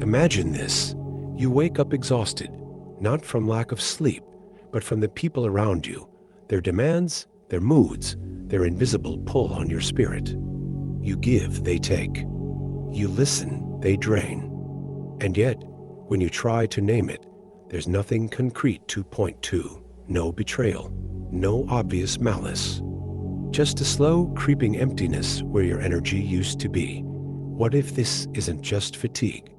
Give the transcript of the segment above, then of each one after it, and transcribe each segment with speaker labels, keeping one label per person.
Speaker 1: Imagine this. You wake up exhausted, not from lack of sleep, but from the people around you, their demands, their moods, their invisible pull on your spirit. You give, they take. You listen, they drain. And yet, when you try to name it, there's nothing concrete to point to. No betrayal, no obvious malice. Just a slow, creeping emptiness where your energy used to be. What if this isn't just fatigue?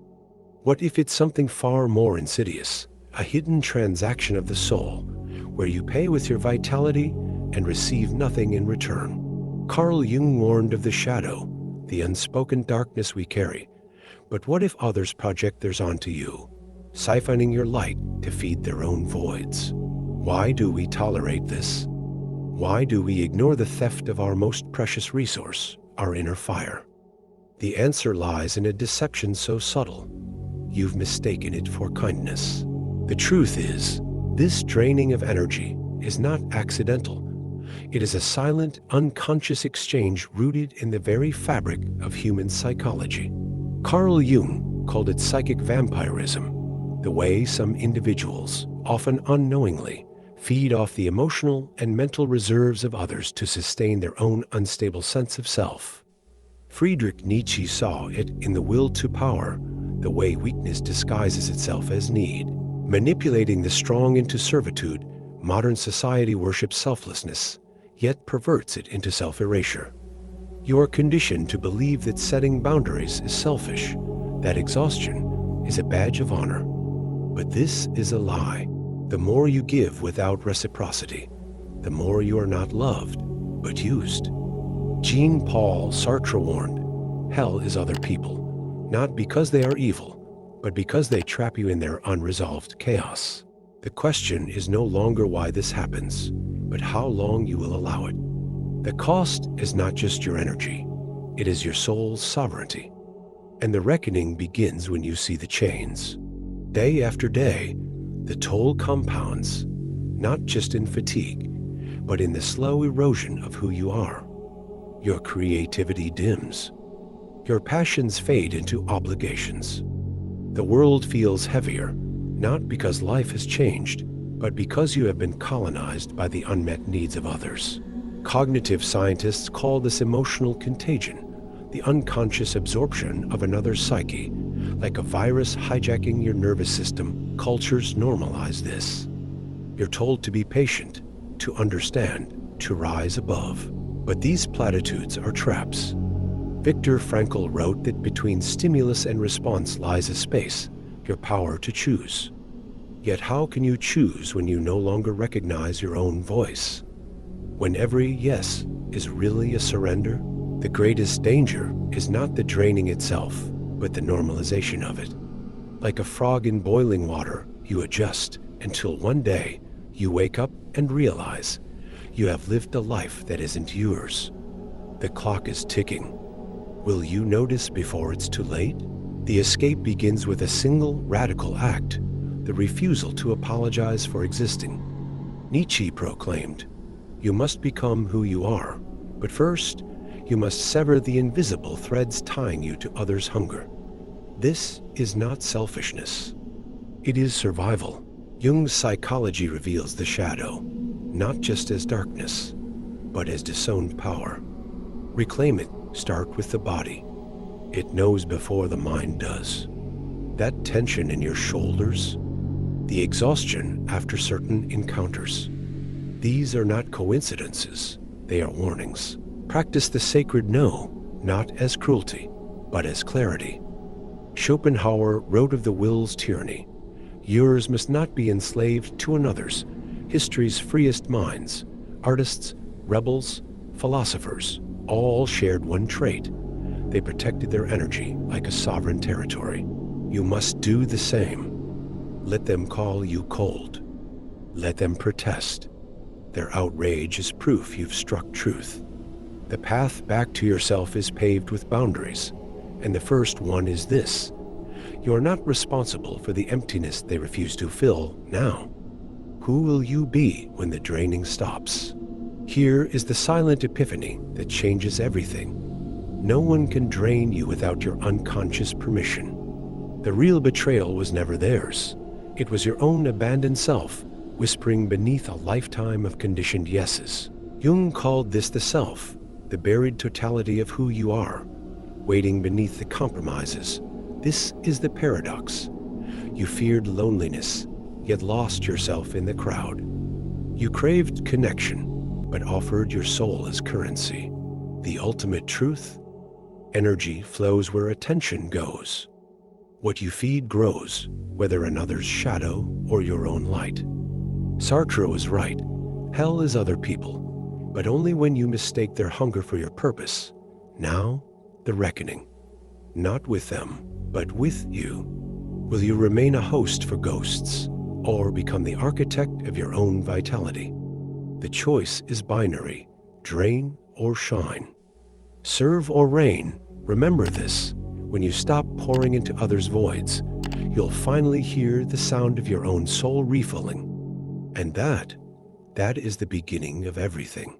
Speaker 1: What if it's something far more insidious? A hidden transaction of the soul, where you pay with your vitality and receive nothing in return. Carl Jung warned of the shadow, the unspoken darkness we carry. But what if others project theirs onto you, siphoning your light to feed their own voids? Why do we tolerate this? Why do we ignore the theft of our most precious resource, our inner fire? The answer lies in a deception so subtle, you've mistaken it for kindness. The truth is, this draining of energy is not accidental. It is a silent, unconscious exchange rooted in the very fabric of human psychology. Carl Jung called it psychic vampirism, the way some individuals, often unknowingly, feed off the emotional and mental reserves of others to sustain their own unstable sense of self. Friedrich Nietzsche saw it in the will to power, the way weakness disguises itself as need. Manipulating the strong into servitude, modern society worships selflessness, yet perverts it into self-erasure. You are conditioned to believe that setting boundaries is selfish, that exhaustion is a badge of honor. But this is a lie. The more you give without reciprocity, the more you are not loved, but used. Jean-Paul Sartre warned, hell is other people, not because they are evil, but because they trap you in their unresolved chaos. The question is no longer why this happens, but how long you will allow it. The cost is not just your energy, it is your soul's sovereignty. And the reckoning begins when you see the chains. Day after day, the toll compounds, not just in fatigue, but in the slow erosion of who you are. Your creativity dims. Your passions fade into obligations. The world feels heavier, not because life has changed, but because you have been colonized by the unmet needs of others. Cognitive scientists call this emotional contagion, the unconscious absorption of another's psyche. Like a virus hijacking your nervous system, cultures normalize this. You're told to be patient, to understand, to rise above. But these platitudes are traps. Viktor Frankl wrote that between stimulus and response lies a space, your power to choose. Yet how can you choose when you no longer recognize your own voice? When every yes is really a surrender? The greatest danger is not the draining itself, but the normalization of it. Like a frog in boiling water, you adjust until one day you wake up and realize you have lived a life that isn't yours. The clock is ticking. Will you notice before it's too late? The escape begins with a single radical act, the refusal to apologize for existing. Nietzsche proclaimed, you must become who you are, but first, you must sever the invisible threads tying you to others' hunger. This is not selfishness. It is survival. Jung's psychology reveals the shadow, not just as darkness, but as disowned power. Reclaim it. Start with the body. It knows before the mind does. That tension in your shoulders, the exhaustion after certain encounters. These are not coincidences, they are warnings. Practice the sacred no, not as cruelty, but as clarity. Schopenhauer wrote of the will's tyranny. Yours must not be enslaved to another's. History's freest minds, artists, rebels, philosophers, all shared one trait. They protected their energy like a sovereign territory. You must do the same. Let them call you cold. Let them protest. Their outrage is proof you've struck truth. The path back to yourself is paved with boundaries, and the first one is this. You are not responsible for the emptiness they refuse to fill now. Who will you be when the draining stops? Here is the silent epiphany that changes everything. No one can drain you without your unconscious permission. The real betrayal was never theirs. It was your own abandoned self, whispering beneath a lifetime of conditioned yeses. Jung called this the self, the buried totality of who you are, waiting beneath the compromises. This is the paradox. You feared loneliness, yet lost yourself in the crowd. You craved connection, but offered your soul as currency. The ultimate truth? Energy flows where attention goes. What you feed grows, whether another's shadow or your own light. Sartre was right. Hell is other people, but only when you mistake their hunger for your purpose. Now, the reckoning. Not with them, but with you. Will you remain a host for ghosts, or become the architect of your own vitality? The choice is binary, drain or shine. Serve or reign. Remember this. When you stop pouring into others' voids, you'll finally hear the sound of your own soul refilling. And that is the beginning of everything.